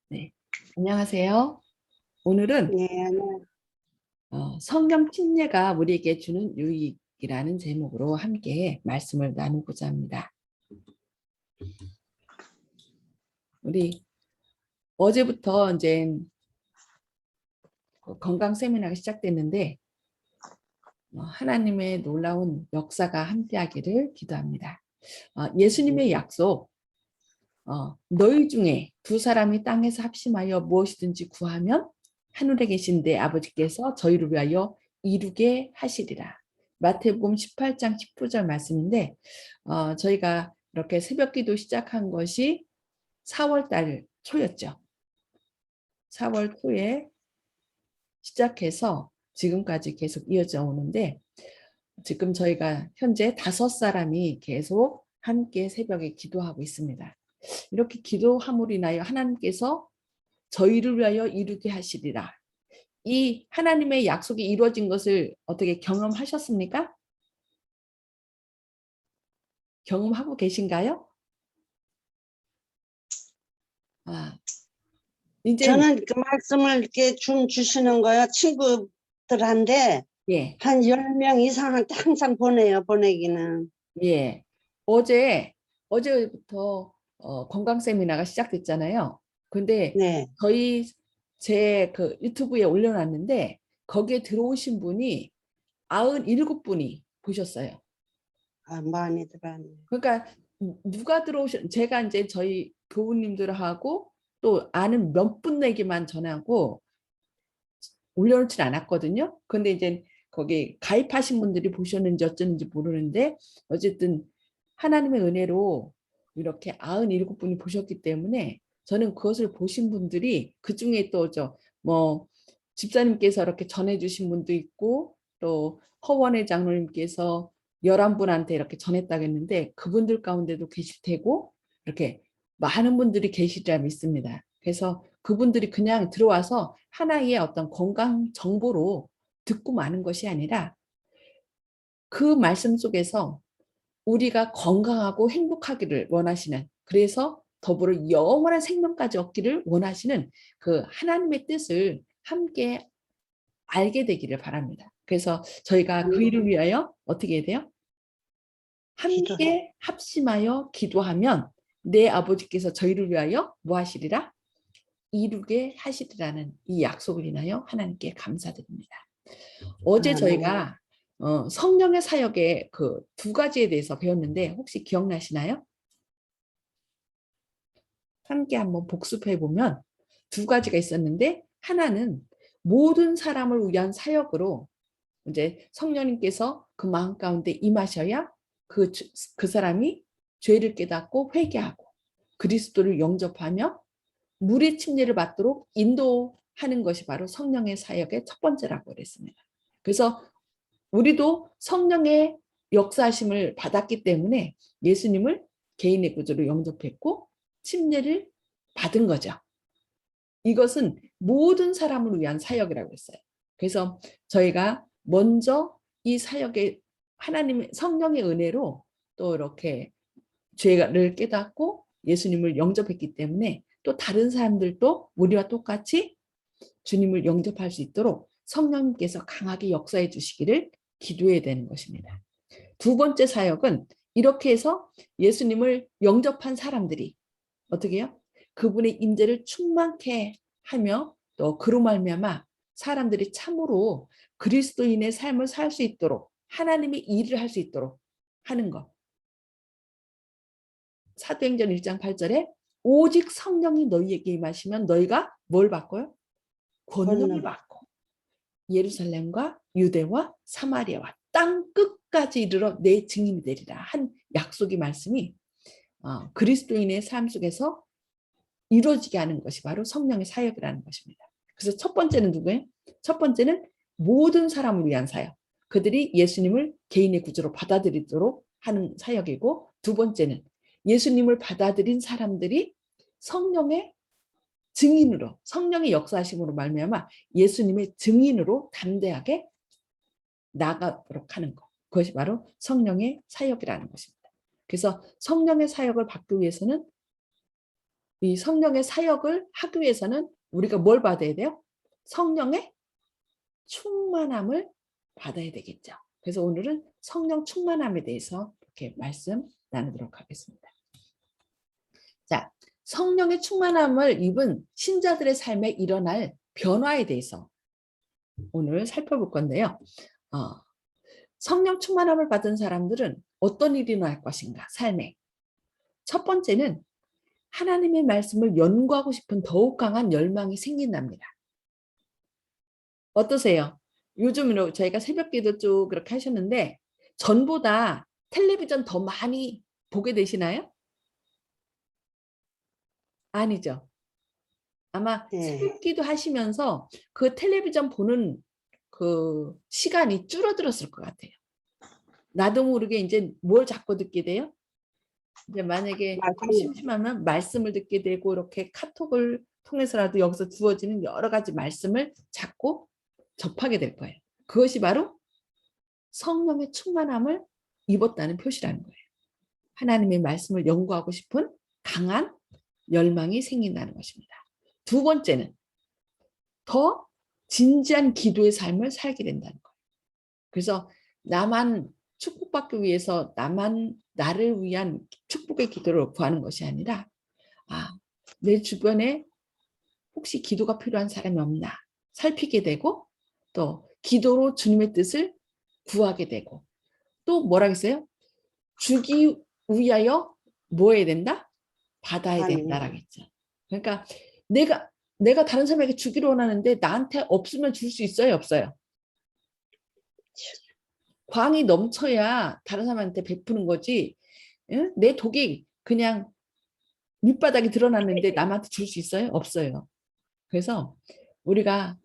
네, 안녕하세요. 오늘은 네, 아니요. 성경 침례가 우리에게 주는 유익이라는 제목으로 함께 말씀을 나누고자 합니다. 우리 어제부터 이제 건강 세미나가 시작됐는데 하나님의 놀라운 역사가 함께하기를 기도합니다. 예수님의 약속, 너희 중에 두 사람이 땅에서 합심하여 무엇이든지 구하면 하늘에 계신 내 아버지께서 저희를 위하여 이루게 하시리라. 마태복음 18장 19절 말씀인데 저희가 이렇게 새벽기도 시작한 것이 4월 달 초였죠. 4월 초에 시작해서 지금까지 계속 이어져 오는데 지금 저희가 현재 5사람이 계속 함께 새벽에 기도하고 있습니다. 이렇게 기도함으로 인하여 하나님께서 저희를 위하여 이루게 하시리라. 이 하나님의 약속이 이루어진 것을 어떻게 경험하셨습니까? 경험하고 계신가요? 이제 저는 그 말씀을 이렇게 주시는 거요. 친구들한테 예, 한 10명 이상한테 항상 보내요, 보내기는. 예. 어제부터 건강 세미나가 시작됐잖아요. 근데 네. 저희 제 그 유튜브에 올려놨는데 거기에 들어오신 분이 97분이 보셨어요. 많이 들어왔네. 그러니까 누가 들어오셨 제가 이제 저희 교우님들하고 또 아는 몇 분에게만 전하고 올려놓진 않았거든요. 근데 이제 거기 가입하신 분들이 보셨는지 어쩌는지 모르는데 어쨌든 하나님의 은혜로 이렇게 97분이 보셨기 때문에 저는 그것을 보신 분들이 그중에 또 뭐 집사님께서 이렇게 전해주신 분도 있고 또 허원의 장로님께서 11분한테 이렇게 전했다고 했는데 그분들 가운데도 계실 테고 이렇게 많은 분들이 계시리라 믿습니다. 그래서 그분들이 그냥 들어와서 하나의 어떤 건강 정보로 듣고 마는 것이 아니라 그 말씀 속에서 우리가 건강하고 행복하기를 원하시는, 그래서 더불어 영원한 생명까지 얻기를 원하시는 그 하나님의 뜻을 함께 알게 되기를 바랍니다. 그래서 저희가 그 일을 위하여 어떻게 해야 돼요? 기도해. 함께 합심하여 기도하면 내 아버지께서 저희를 위하여 뭐 하시리라? 이루게 하시리라는 이 약속을 인하여 하나님께 감사드립니다. 어제 아멘. 저희가 성령의 사역의 그 두 가지에 대해서 배웠는데 혹시 기억나시나요? 함께 한번 복습해 보면 두 가지가 있었는데 하나는 모든 사람을 위한 사역으로 이제 성령님께서 그 마음 가운데 임하셔야 그 사람이 죄를 깨닫고 회개하고 그리스도를 영접하며 물의 침례를 받도록 인도하는 것이 바로 성령의 사역의 첫 번째라고 그랬습니다. 그래서 우리도 성령의 역사하심을 받았기 때문에 예수님을 개인의 구주로 영접했고 침례를 받은 거죠. 이것은 모든 사람을 위한 사역이라고 했어요. 그래서 저희가 먼저 이 사역에 하나님의 성령의 은혜로 또 이렇게 죄를 깨닫고 예수님을 영접했기 때문에 또 다른 사람들도 우리와 똑같이 주님을 영접할 수 있도록 성령님께서 강하게 역사해 주시기를 기도해야 되는 것입니다. 두 번째 사역은 이렇게 해서 예수님을 영접한 사람들이 어떻게 해요? 그분의 임재를 충만케 하며 또 그로 말미암아 사람들이 참으로 그리스도인의 삶을 살 수 있도록 하나님의 일을 할 수 있도록 하는 것. 사도행전 1장 8절에 오직 성령이 너희에게 임하시면 너희가 뭘 받고요? 권능을 권능. 받고 예루살렘과 유대와 사마리아와 땅 끝까지 이르러 내 증인이 되리라 한 약속의 말씀이 그리스도인의 삶 속에서 이루어지게 하는 것이 바로 성령의 사역이라는 것입니다. 그래서 첫 번째는 누구예요? 첫 번째는 모든 사람을 위한 사역. 그들이 예수님을 개인의 구주로 받아들이도록 하는 사역이고 두 번째는 예수님을 받아들인 사람들이 성령의 증인으로 성령의 역사하심으로 말미암아 예수님의 증인으로 담대하게 나가도록 하는 것. 그것이 바로 성령의 사역이라는 것입니다. 그래서 성령의 사역을 받기 위해서는 이 성령의 사역을 하기 위해서는 우리가 뭘 받아야 돼요? 성령의 충만함을 받아야 되겠죠. 그래서 오늘은 성령 충만함에 대해서 이렇게 말씀 나누도록 하겠습니다. 자, 성령의 충만함을 입은 신자들의 삶에 일어날 변화에 대해서 오늘 살펴볼 건데요. 성령 충만함을 받은 사람들은 어떤 일이 일어날 것인가, 삶에. 첫 번째는 하나님의 말씀을 연구하고 싶은 더욱 강한 열망이 생긴답니다. 어떠세요? 요즘 저희가 새벽기도 쭉 그렇게 하셨는데 전보다 텔레비전 더 많이 보게 되시나요? 아니죠. 아마 네. 새벽기도 하시면서 그 텔레비전 보는 그 시간이 줄어들었을 것 같아요. 나도 모르게 이제 뭘 자꾸 듣게 돼요? 이제 만약에 좀 심심하면 말씀을 듣게 되고 이렇게 카톡을 통해서라도 여기서 주어지는 여러 가지 말씀을 자꾸 접하게 될 거예요. 그것이 바로 성령의 충만함을 입었다는 표시라는 거예요. 하나님의 말씀을 연구하고 싶은 강한 열망이 생긴다는 것입니다. 두 번째는 더 진지한 기도의 삶을 살게 된다는 거예요. 그래서 나만 축복받기 위해서 나를 위한 축복의 기도를 구하는 것이 아니라 내 주변에 혹시 기도가 필요한 사람이 없나 살피게 되고 또 기도로 주님의 뜻을 구하게 되고 또 뭐라 했어요? 주기 위하여 뭐 해야 된다? 받아야 된다라고 했죠. 그러니까 내가 다른 사람에게 주기를 원하는데 나한테 없으면 줄 수 있어요? 없어요? 광이 넘쳐야 다른 사람한테 베푸는 거지. 응? 내 독이 그냥 밑바닥에 드러났는데 남한테 줄 수 있어요? 없어요. 그래서 우리가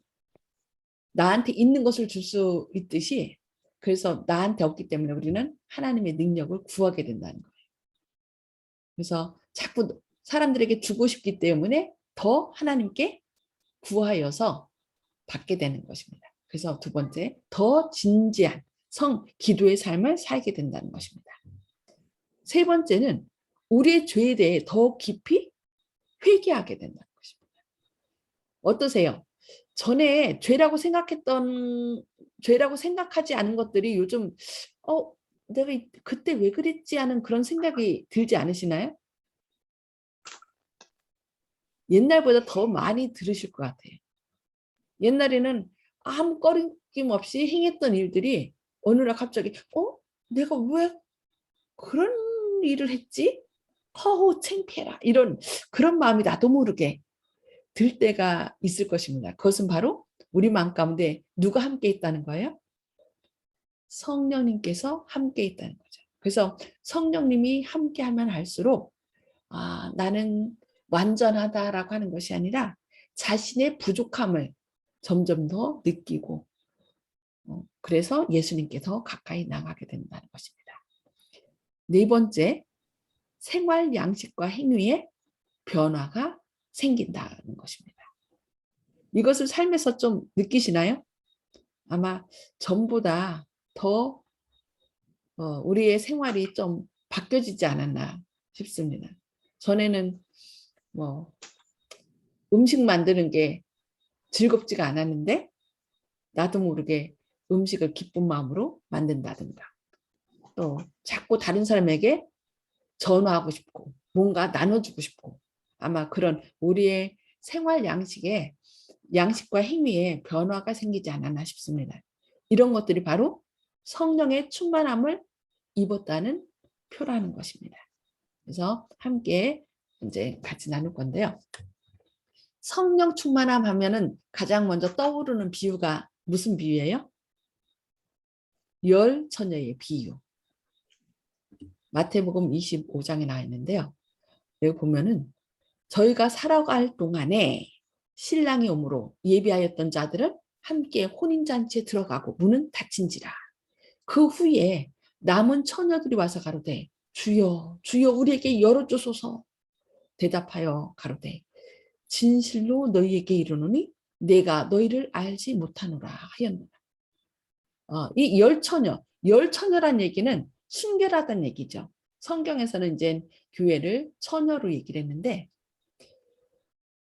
나한테 있는 것을 줄 수 있듯이 그래서 나한테 없기 때문에 우리는 하나님의 능력을 구하게 된다는 거예요. 그래서 자꾸 사람들에게 주고 싶기 때문에 더 하나님께 구하여서 받게 되는 것입니다. 그래서 두 번째, 더 진지한 기도의 삶을 살게 된다는 것입니다. 세 번째는 우리의 죄에 대해 더 깊이 회개하게 된다는 것입니다. 어떠세요? 전에 죄라고 생각하지 않은 것들이 요즘 내가 그때 왜 그랬지 하는 그런 생각이 들지 않으시나요? 옛날보다 더 많이 들으실 것 같아요. 옛날에는 아무 꺼리낌 없이 행했던 일들이 어느 날 갑자기 내가 왜 그런 일을 했지? 허우 창피해라. 이런 그런 마음이 나도 모르게 들 때가 있을 것입니다. 그것은 바로 우리 마음 가운데 누가 함께 있다는 거예요? 성령님께서 함께 있다는 거죠. 그래서 성령님이 함께하면 할수록 나는 완전하다라고 하는 것이 아니라 자신의 부족함을 점점 더 느끼고 그래서 예수님께 더 가까이 나가게 된다는 것입니다. 네 번째, 생활 양식과 행위에 변화가 생긴다는 것입니다. 이것을 삶에서 좀 느끼시나요? 아마 전보다 더 우리의 생활이 좀 바뀌어지지 않았나 싶습니다. 전에는 음식 만드는 게 즐겁지가 않았는데 나도 모르게 음식을 기쁜 마음으로 만든다든가 또 자꾸 다른 사람에게 전화하고 싶고 뭔가 나눠주고 싶고 아마 그런 우리의 생활 양식과 행위에 변화가 생기지 않았나 싶습니다. 이런 것들이 바로 성령의 충만함을 입었다는 표라는 것입니다. 그래서 함께 이제 같이 나눌 건데요. 성령 충만함 하면은 가장 먼저 떠오르는 비유가 무슨 비유예요? 열 처녀의 비유. 마태복음 25장에 나와 있는데요. 여기 보면은 저희가 살아갈 동안에 신랑이 오므로 예비하였던 자들은 함께 혼인잔치에 들어가고 문은 닫힌지라. 그 후에 남은 처녀들이 와서 가로되 주여 주여 우리에게 열어주소서. 대답하여 가로되 진실로 너희에게 이르노니 내가 너희를 알지 못하노라 하였노라. 이 열처녀란 얘기는 순결하다는 얘기죠. 성경에서는 이제 교회를 처녀로 얘기를 했는데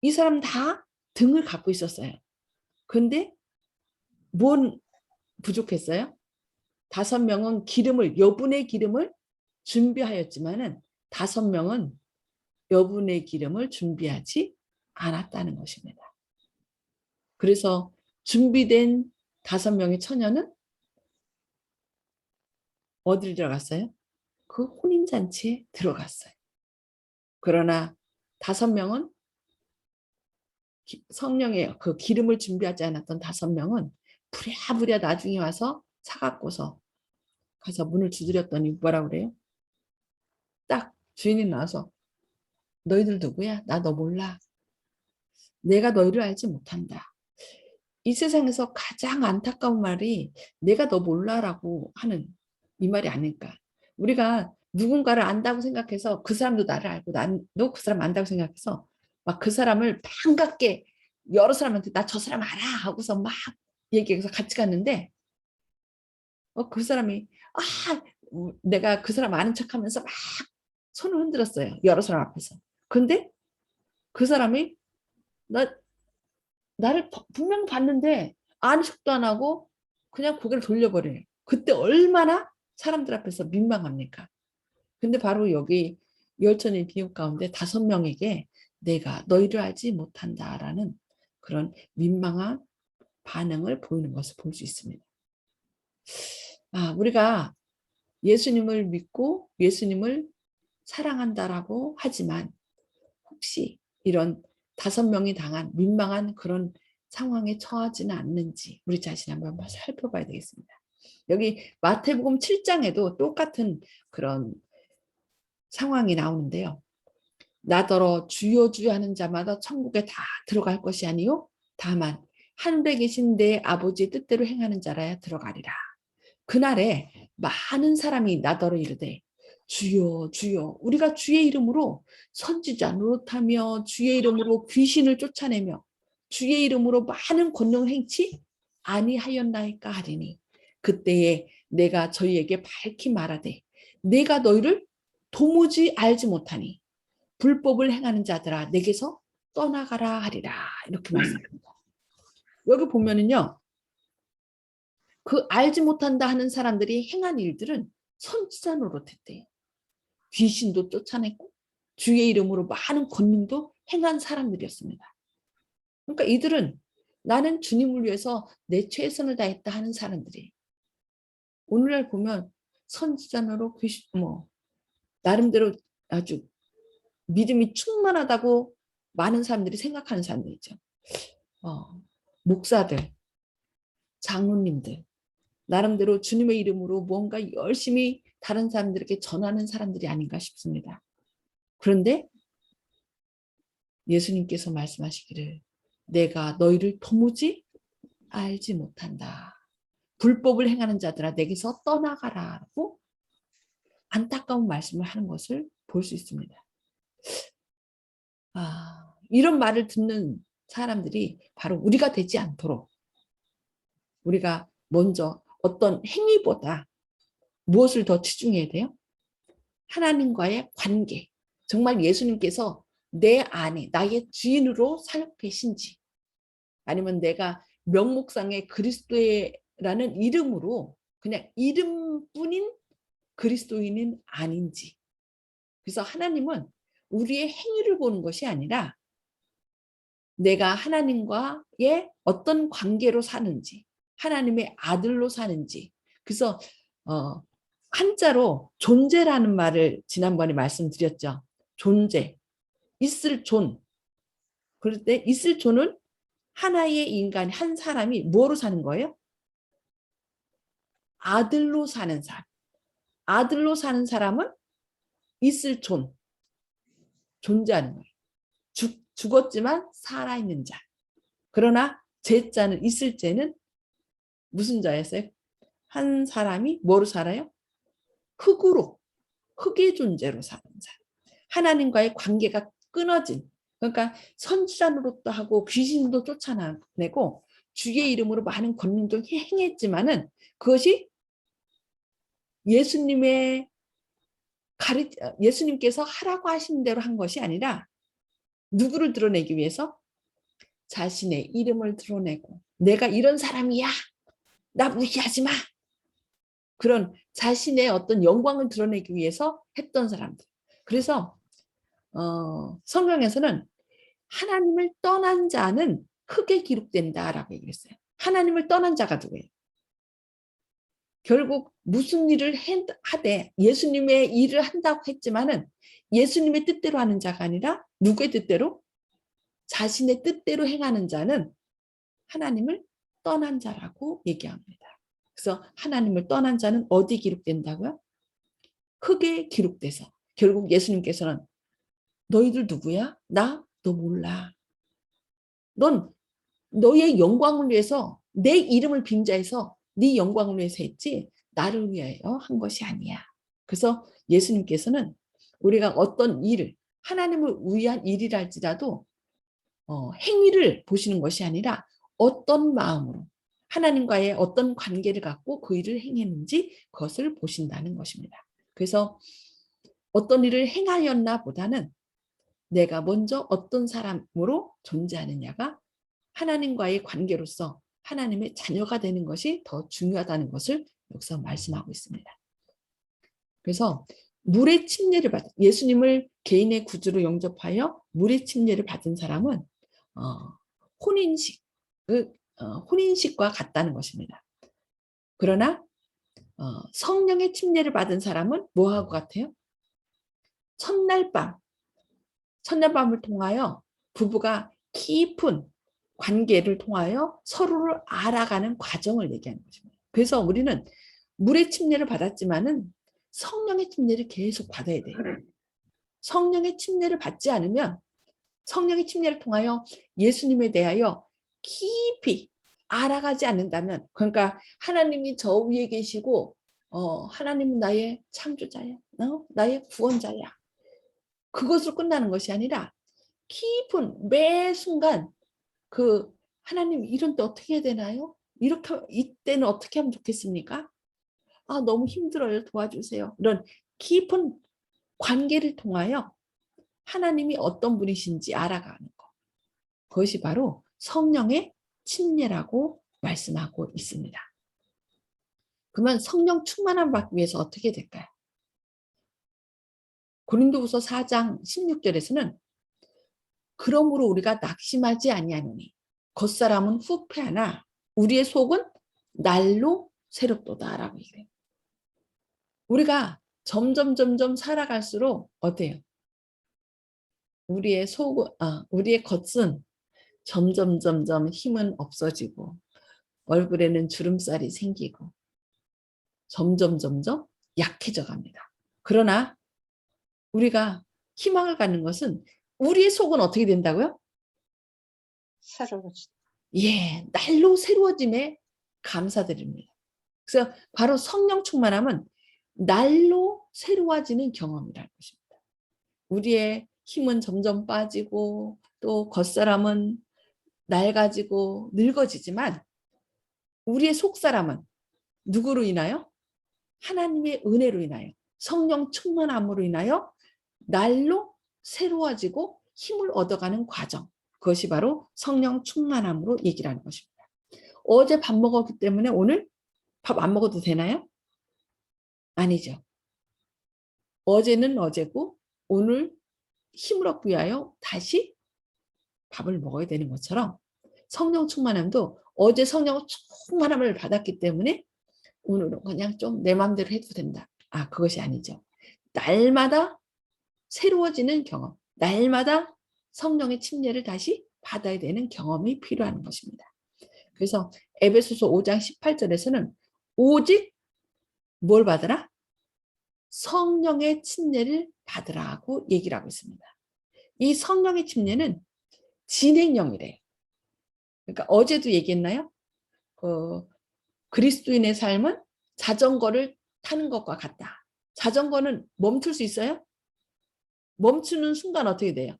이 사람 다 등을 갖고 있었어요. 근데 뭔 부족했어요? 5명은 여분의 기름을 준비하였지만은 5명은 여분의 기름을 준비하지 않았다는 것입니다. 그래서 준비된 5명의 처녀는 어디를 들어갔어요? 그 혼인잔치에 들어갔어요. 그러나 5명은 성령의 그 기름을 준비하지 않았던 5명은 부랴부랴 나중에 와서 사갖고서 가서 문을 두드렸더니 뭐라 그래요? 딱 주인이 나와서 너희들 누구야? 나 너 몰라. 내가 너희를 알지 못한다. 이 세상에서 가장 안타까운 말이 내가 너 몰라라고 하는 이 말이 아닐까. 우리가 누군가를 안다고 생각해서 그 사람도 나를 알고 나도 그 사람 안다고 생각해서 막 그 사람을 반갑게 여러 사람한테 나 저 사람 알아 하고서 막 얘기해서 같이 갔는데 그 사람이 내가 그 사람 아는 척하면서 막 손을 흔들었어요. 여러 사람 앞에서. 근데 그 사람이 나를 분명 봤는데 아는 척도 안 하고 그냥 고개를 돌려버려요. 그때 얼마나 사람들 앞에서 민망합니까? 근데 바로 여기 열천의 비유 가운데 5명에게 내가 너희를 알지 못한다라는 그런 민망한 반응을 보이는 것을 볼 수 있습니다. 우리가 예수님을 믿고 예수님을 사랑한다라고 하지만 혹시 이런 5명이 당한 민망한 그런 상황에 처하지는 않는지 우리 자신이 한번 살펴봐야 되겠습니다. 여기 마태복음 7장에도 똑같은 그런 상황이 나오는데요. 나더러 주여 주여 하는 자마다 천국에 다 들어갈 것이 아니요 다만 하늘에 계신 내 아버지의 뜻대로 행하는 자라야 들어가리라. 그날에 많은 사람이 나더러 이르되 주여 주여 우리가 주의 이름으로 선지자 노릇하며 주의 이름으로 귀신을 쫓아내며 주의 이름으로 많은 권능을 행치 아니하였나이까 하리니 그때에 내가 저희에게 밝히 말하되 내가 너희를 도무지 알지 못하니 불법을 행하는 자들아 내게서 떠나가라 하리라 이렇게 말씀합니다. 여기 보면은요. 그 알지 못한다 하는 사람들이 행한 일들은 선지자 노릇했대요. 귀신도 쫓아냈고 주의 이름으로 많은 권능도 행한 사람들이었습니다. 그러니까 이들은 나는 주님을 위해서 내 최선을 다했다 하는 사람들이 오늘날 보면 선지자로 귀신 나름대로 아주 믿음이 충만하다고 많은 사람들이 생각하는 사람들이죠. 목사들, 장로님들 나름대로 주님의 이름으로 뭔가 열심히 다른 사람들에게 전하는 사람들이 아닌가 싶습니다. 그런데 예수님께서 말씀하시기를 내가 너희를 도무지 알지 못한다. 불법을 행하는 자들아 내게서 떠나가라고 안타까운 말씀을 하는 것을 볼 수 있습니다. 이런 말을 듣는 사람들이 바로 우리가 되지 않도록 우리가 먼저 어떤 행위보다 무엇을 더 치중해야 돼요? 하나님과의 관계. 정말 예수님께서 내 안에 나의 주인으로 살고 계신지 아니면 내가 명목상의 그리스도라는 이름으로 그냥 이름뿐인 그리스도인은 아닌지. 그래서 하나님은 우리의 행위를 보는 것이 아니라 내가 하나님과의 어떤 관계로 사는지 하나님의 아들로 사는지 그래서 한자로 존재라는 말을 지난번에 말씀드렸죠. 존재, 있을 존. 그럴 때 있을 존은 하나의 인간, 한 사람이 뭐로 사는 거예요? 아들로 사는 사람. 아들로 사는 사람은 있을 존, 존재하는 거예요. 죽었지만 살아있는 자. 그러나 제자는 있을 제는 무슨 자였어요? 한 사람이 뭐로 살아요? 흙의 존재로 사는 자. 하나님과의 관계가 끊어진 그러니까 선지자 노릇도 하고 귀신도 쫓아내고 주의 이름으로 많은 권능도 행했지만은 그것이 예수님께서 하라고 하신 대로 한 것이 아니라 누구를 드러내기 위해서? 자신의 이름을 드러내고 내가 이런 사람이야. 나 무시하지 마. 그런 자신의 어떤 영광을 드러내기 위해서 했던 사람들. 그래서 성경에서는 하나님을 떠난 자는 크게 기록된다라고 얘기했어요. 하나님을 떠난 자가 누구예요? 결국 무슨 일을 하되 예수님의 일을 한다고 했지만은 예수님의 뜻대로 하는 자가 아니라 누구의 뜻대로? 자신의 뜻대로 행하는 자는 하나님을 떠난 자라고 얘기합니다. 그래서 하나님을 떠난 자는 어디 기록된다고요? 크게 기록돼서 결국 예수님께서는 너희들 누구야? 나? 너 몰라. 넌 너의 영광을 위해서 내 이름을 빙자해서 네 영광을 위해서 했지 나를 위하여 한 것이 아니야. 그래서 예수님께서는 우리가 어떤 일을 하나님을 위한 일이랄지라도 행위를 보시는 것이 아니라 어떤 마음으로 하나님과의 어떤 관계를 갖고 그 일을 행했는지 그것을 보신다는 것입니다. 그래서 어떤 일을 행하였나 보다는 내가 먼저 어떤 사람으로 존재하느냐가 하나님과의 관계로서 하나님의 자녀가 되는 것이 더 중요하다는 것을 여기서 말씀하고 있습니다. 그래서 물의 침례를 받은 예수님을 개인의 구주로 영접하여 물의 침례를 받은 사람은 혼인식과 같다는 것입니다. 그러나 성령의 침례를 받은 사람은 뭐하고 같아요? 첫날밤을 통하여 부부가 깊은 관계를 통하여 서로를 알아가는 과정을 얘기하는 것입니다. 그래서 우리는 물의 침례를 받았지만은 성령의 침례를 계속 받아야 돼요. 성령의 침례를 받지 않으면 성령의 침례를 통하여 예수님에 대하여 깊이 알아가지 않는다면, 그러니까 하나님이 저 위에 계시고 하나님은 나의 창조자야, 나의 구원자야, 그것으로 끝나는 것이 아니라 깊은 매 순간 그 하나님 이런 때 어떻게 해야 되나요? 이렇게 이때는 어떻게 하면 좋겠습니까? 아, 너무 힘들어요. 도와주세요. 이런 깊은 관계를 통하여 하나님이 어떤 분이신지 알아가는 것. 그것이 바로 성령의 침례라고 말씀하고 있습니다. 그러면 성령 충만함을 받기 위해서 어떻게 될까요? 고린도후서 4장 16절에서는 그러므로 우리가 낙심하지 아니하노니 겉사람은 후패하나 우리의 속은 날로 새롭도다라고 얘기해요. 우리가 점점 살아갈수록 어때요? 우리의 겉은 점점 힘은 없어지고 얼굴에는 주름살이 생기고 점점 약해져 갑니다. 그러나 우리가 희망을 갖는 것은 우리의 속은 어떻게 된다고요? 새로워지. 예, 날로 새로워짐에 감사드립니다. 그래서 바로 성령 충만함은 날로 새로워지는 경험이라는 것입니다. 우리의 힘은 점점 빠지고 또 겉사람은 낡아지고 늙어지지만 우리의 속사람은 누구로 인하여? 하나님의 은혜로 인하여 성령 충만함으로 인하여 날로 새로워지고 힘을 얻어가는 과정, 그것이 바로 성령 충만함으로 얘기를 하는 것입니다. 어제 밥 먹었기 때문에 오늘 밥 안 먹어도 되나요? 아니죠. 어제는 어제고 오늘 힘을 얻기 위하여 다시 밥을 먹어야 되는 것처럼 성령 충만함도 어제 성령 충만함을 받았기 때문에 오늘은 그냥 좀 내 마음대로 해도 된다. 아, 그것이 아니죠. 날마다 새로워지는 경험, 날마다 성령의 침례를 다시 받아야 되는 경험이 필요한 것입니다. 그래서 에베소서 5장 18절에서는 오직 뭘 받으라? 성령의 침례를 받으라고 얘기를 하고 있습니다. 이 성령의 침례는 진행형이래요. 그러니까 어제도 얘기했나요? 그리스도인의 삶은 자전거를 타는 것과 같다. 자전거는 멈출 수 있어요? 멈추는 순간 어떻게 돼요?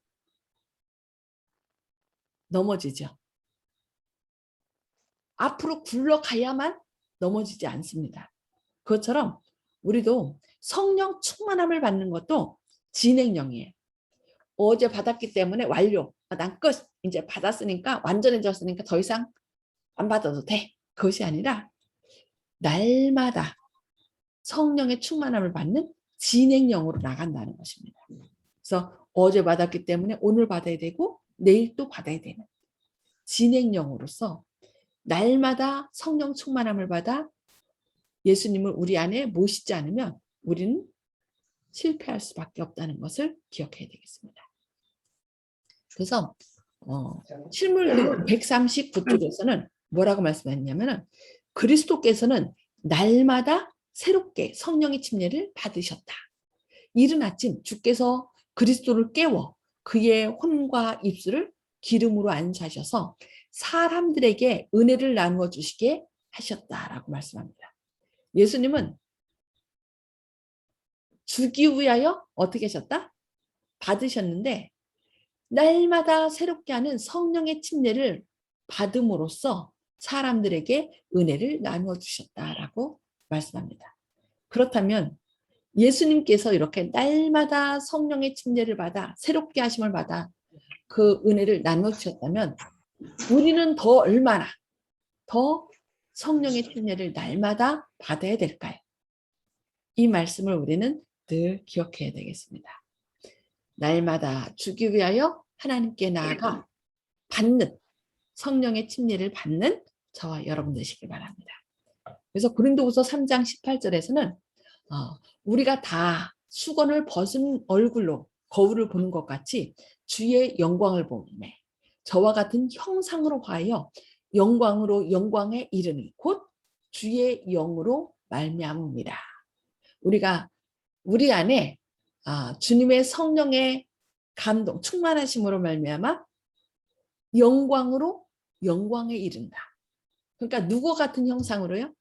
넘어지죠. 앞으로 굴러가야만 넘어지지 않습니다. 그것처럼 우리도 성령 충만함을 받는 것도 진행형이에요. 어제 받았기 때문에 완료. 난 끝. 이제 받았으니까 완전해졌으니까 더 이상 안 받아도 돼. 그것이 아니라 날마다 성령의 충만함을 받는 진행형으로 나간다는 것입니다. 그래서 어제 받았기 때문에 오늘 받아야 되고 내일 또 받아야 되는 진행형으로서 날마다 성령 충만함을 받아 예수님을 우리 안에 모시지 않으면 우리는 실패할 수밖에 없다는 것을 기억해야 되겠습니다. 그래서 실물 139쪽에서는 뭐라고 말씀했냐면 그리스도께서는 날마다 새롭게 성령의 침례를 받으셨다. 이른 아침 주께서 그리스도를 깨워 그의 혼과 입술을 기름으로 안사셔서 사람들에게 은혜를 나누어 주시게 하셨다라고 말씀합니다. 예수님은 주기 위하여 어떻게 하셨다? 받으셨는데 날마다 새롭게 하는 성령의 침례를 받음으로써 사람들에게 은혜를 나누어 주셨다라고 말씀합니다. 그렇다면 예수님께서 이렇게 날마다 성령의 침례를 받아 새롭게 하심을 받아 그 은혜를 나누어 주셨다면 우리는 더 얼마나 더 성령의 침례를 날마다 받아야 될까요? 이 말씀을 우리는 늘 기억해야 되겠습니다. 날마다 주기 위하여 하나님께 나아가 받는 성령의 침례를 받는 저와 여러분 되시길 바랍니다. 그래서 고린도후서 3장 18절에서는 우리가 다 수건을 벗은 얼굴로 거울을 보는 것 같이 주의 영광을 보매 저와 같은 형상으로 하여 영광으로 영광에 이르니 곧 주의 영으로 말미암음이라. 우리가 우리 안에 주님의 성령의 감동, 충만하심으로 말미암아 영광으로 영광에 이른다. 그러니까 누구 같은 형상으로요?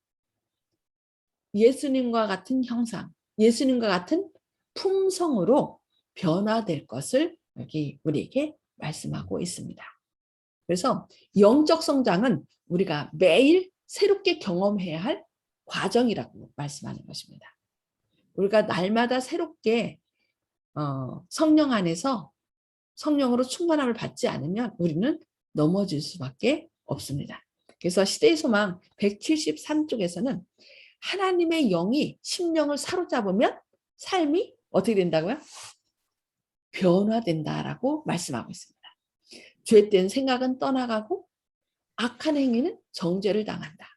예수님과 같은 형상, 예수님과 같은 품성으로 변화될 것을 여기 우리에게 말씀하고 있습니다. 그래서 영적 성장은 우리가 매일 새롭게 경험해야 할 과정이라고 말씀하는 것입니다. 우리가 날마다 새롭게 성령 안에서 성령으로 충만함을 받지 않으면 우리는 넘어질 수밖에 없습니다. 그래서 시대의 소망 173쪽에서는 하나님의 영이 심령을 사로잡으면 삶이 어떻게 된다고요? 변화된다라고 말씀하고 있습니다. 죄된 생각은 떠나가고 악한 행위는 정죄를 당한다.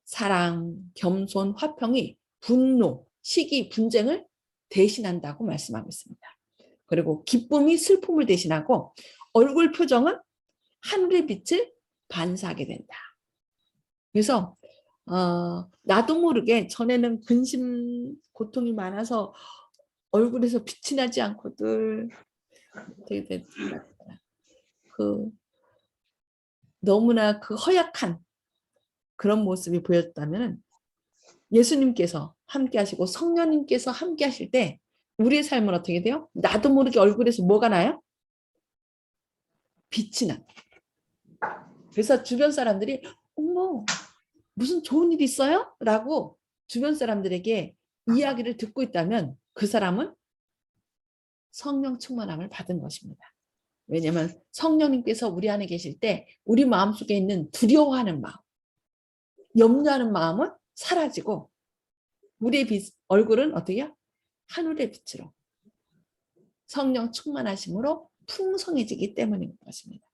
사랑, 겸손, 화평이 분노, 시기, 분쟁을 대신한다고 말씀하고 있습니다. 그리고 기쁨이 슬픔을 대신하고 얼굴 표정은 하늘의 빛을 반사하게 된다. 그래서 나도 모르게 전에는 근심 고통이 많아서 얼굴에서 빛이 나지 않고들 너무나 그 허약한 그런 모습이 보였다면 예수님께서 함께 하시고 성령님께서 함께 하실 때 우리의 삶은 어떻게 돼요? 나도 모르게 얼굴에서 뭐가 나요? 빛이 나. 그래서 주변 사람들이 어머 무슨 좋은 일 있어요? 라고 주변 사람들에게 이야기를 듣고 있다면 그 사람은 성령 충만함을 받은 것입니다. 왜냐하면 성령님께서 우리 안에 계실 때 우리 마음속에 있는 두려워하는 마음, 염려하는 마음은 사라지고 우리의 얼굴은 어떻게 해요? 하늘의 빛으로 성령 충만하심으로 풍성해지기 때문인 것입니다.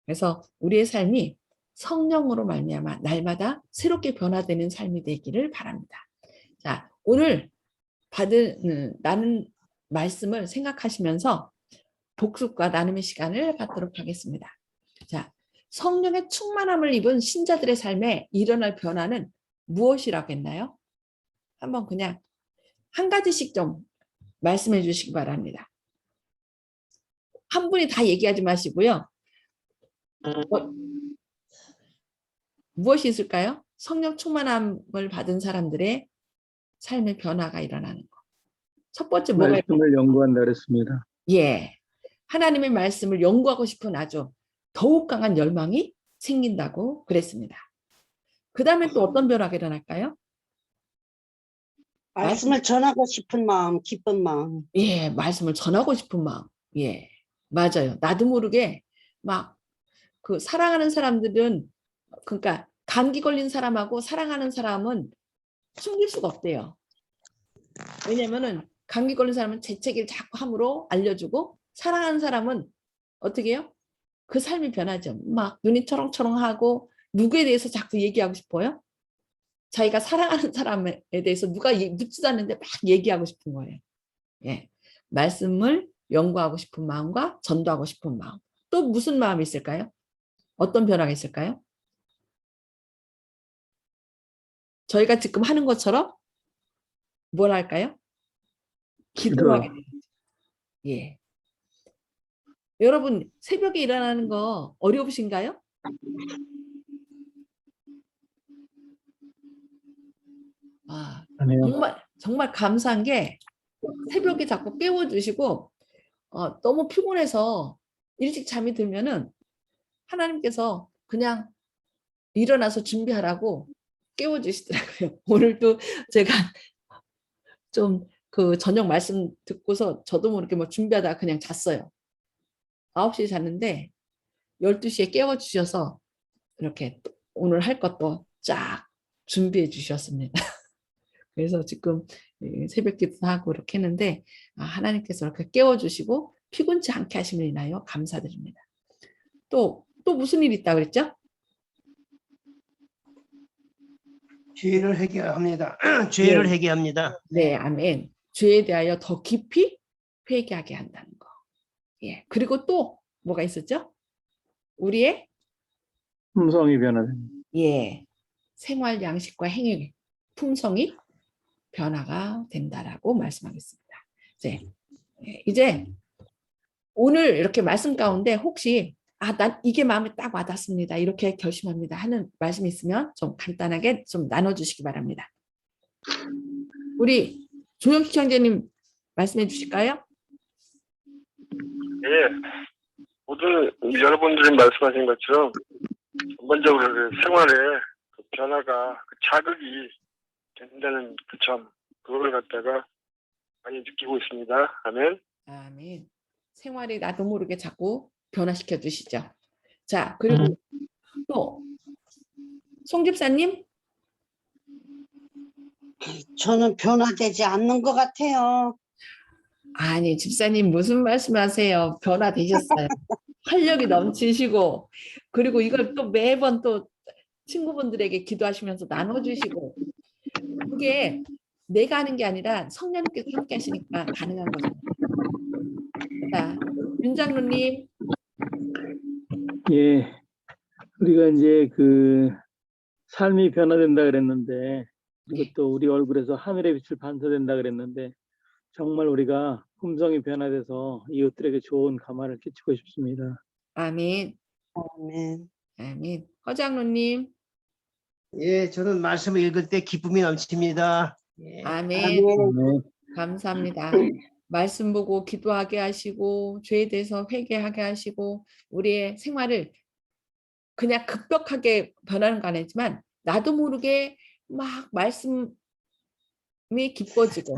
그래서 우리의 삶이 성령으로 말미암아 날마다 새롭게 변화되는 삶이 되기를 바랍니다. 자, 오늘 나는 말씀을 생각하시면서 복습과 나눔의 시간을 갖도록 하겠습니다. 자, 성령의 충만함을 입은 신자들의 삶에 일어날 변화는 무엇이라고 했나요? 한번 그냥 한 가지씩 좀 말씀해 주시기 바랍니다. 한 분이 다 얘기하지 마시고요. 무엇이 있을까요? 성령 충만함을 받은 사람들의 삶의 변화가 일어나는 것. 첫 번째 뭐가 말씀을 연구한다 그랬습니다. 예, 하나님의 말씀을 연구하고 싶은 아주 더욱 강한 열망이 생긴다고 그랬습니다. 그 다음에 또 어떤 변화가 일어날까요? 말씀을 전하고 싶은 마음, 기쁜 마음. 예, 말씀을 전하고 싶은 마음. 예, 맞아요. 나도 모르게 막 그 사랑하는 사람들은, 그러니까 감기 걸린 사람하고 사랑하는 사람은 숨길 수가 없대요. 왜냐면은 감기 걸린 사람은 재채기를 자꾸 함으로 알려주고, 사랑하는 사람은 어떻게 해요? 그 삶이 변하죠. 막 눈이 초롱초롱하고 누구에 대해서 자꾸 얘기하고 싶어요? 자기가 사랑하는 사람에 대해서 누가 묻지도 않는데 막 얘기하고 싶은 거예요. 예. 말씀을 연구하고 싶은 마음과 전도하고 싶은 마음. 또 무슨 마음이 있을까요? 어떤 변화가 있을까요? 저희가 지금 하는 것처럼 뭘 할까요? 기도하게 기도. 돼요. 예. 여러분, 새벽에 일어나는 거 어려우신가요? 아, 아니요. 정말 감사한 게 새벽에 자꾸 깨워주시고, 너무 피곤해서 일찍 잠이 들면은 하나님께서 그냥 일어나서 준비하라고 깨워주시더라고요. 오늘도 제가 좀 그 저녁 말씀 듣고서 저도 모르게 뭐 준비하다가 그냥 잤어요. 9시에 잤는데 12시에 깨워주셔서 이렇게 오늘 할 것도 쫙 준비해 주셨습니다. 그래서 지금 새벽 기도 하고 이렇게 했는데, 하나님께서 이렇게 깨워주시고 피곤치 않게 하심을 인하여 감사드립니다. 또 무슨 일이 있다 그랬죠? 죄를 회개합니다. 네. 죄를 회개합니다. 네, 아멘. 죄에 대하여 더 깊이 회개하게 한다는 거. 예. 그리고 또 뭐가 있었죠? 우리의 품성이 변화됩니다. 예, 생활 양식과 행위, 품성이 변화가 된다라고 말씀하겠습니다. 이제 오늘 이렇게 말씀 가운데 혹시 난 이게 마음에 딱 와닿습니다, 이렇게 결심합니다 하는 말씀 있으면 좀 간단하게 좀 나눠주시기 바랍니다. 우리 조영식 형제님 말씀해 주실까요? 예, 모든 여러분들이 말씀하신 것처럼 전반적으로 그 생활에 그 변화가 그 자극이 된다는 그 점, 그걸 갖다가 많이 느끼고 있습니다. 아멘. 아멘. 생활이 나도 모르게 자꾸 변화시켜 주시죠. 자, 그리고 또 송 집사님. 저는 변화되지 않는 것 같아요. 아니, 집사님 무슨 말씀하세요? 변화되셨어요. 활력이 넘치시고, 그리고 이걸 또 매번 또 친구분들에게 기도하시면서 나눠주시고, 그게 내가 하는 게 아니라 성령님께서 함께 하시니까 가능한 거죠. 자, 윤 장로님. 예, 우리가 이제 그 삶이 변화된다 그랬는데, 그리고 또 우리 얼굴에서 하늘의 빛을 반사된다 그랬는데, 정말 우리가 품성이 변화돼서 이웃들에게 좋은 감화를 끼치고 싶습니다. 아멘. 아멘. 아멘. 허 장로님. 예, 저는 말씀을 읽을 때 기쁨이 넘칩니다. 예. 아멘. 아멘. 감사합니다. 말씀 보고 기도하게 하시고, 죄에 대해서 회개하게 하시고, 우리의 생활을 그냥 급격하게 변하는 건 아니지만 나도 모르게 막 말씀이 기뻐지고,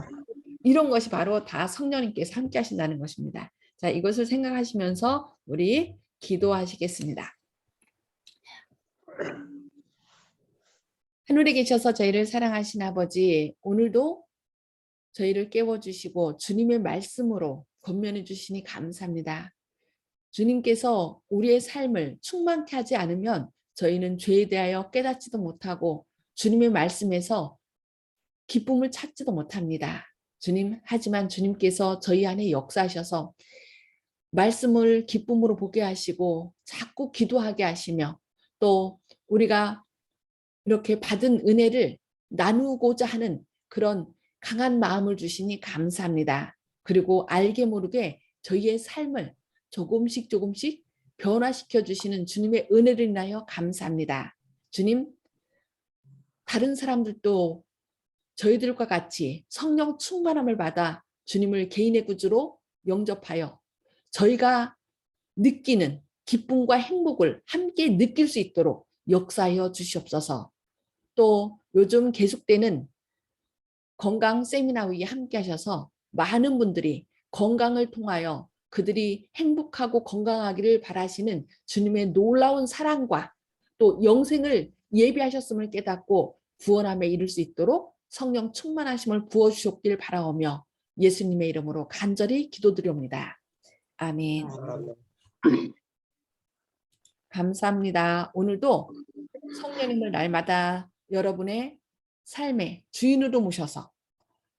이런 것이 바로 다 성령님께서 함께 하신다는 것입니다. 자, 이것을 생각하시면서 우리 기도하시겠습니다. 하늘에 계셔서 저희를 사랑하신 아버지, 오늘도 저희를 깨워주시고 주님의 말씀으로 권면해 주시니 감사합니다. 주님께서 우리의 삶을 충만케 하지 않으면 저희는 죄에 대하여 깨닫지도 못하고 주님의 말씀에서 기쁨을 찾지도 못합니다. 주님, 하지만 주님께서 저희 안에 역사하셔서 말씀을 기쁨으로 보게 하시고 자꾸 기도하게 하시며, 또 우리가 이렇게 받은 은혜를 나누고자 하는 그런 강한 마음을 주시니 감사합니다. 그리고 알게 모르게 저희의 삶을 조금씩 변화시켜 주시는 주님의 은혜를 인하여 감사합니다. 주님, 다른 사람들도 저희들과 같이 성령 충만함을 받아 주님을 개인의 구주로 영접하여 저희가 느끼는 기쁨과 행복을 함께 느낄 수 있도록 역사하여 주시옵소서. 또 요즘 계속되는 건강 세미나 위에 함께 하셔서 많은 분들이 건강을 통하여 그들이 행복하고 건강하기를 바라시는 주님의 놀라운 사랑과 또 영생을 예비하셨음을 깨닫고 구원함에 이를 수 있도록 성령 충만하심을 부어주셨길 바라오며 예수님의 이름으로 간절히 기도드립니다. 아멘. 감사합니다. 오늘도 성령님을 날마다 여러분의 삶의 주인으로 모셔서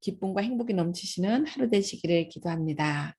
기쁨과 행복이 넘치시는 하루 되시기를 기도합니다.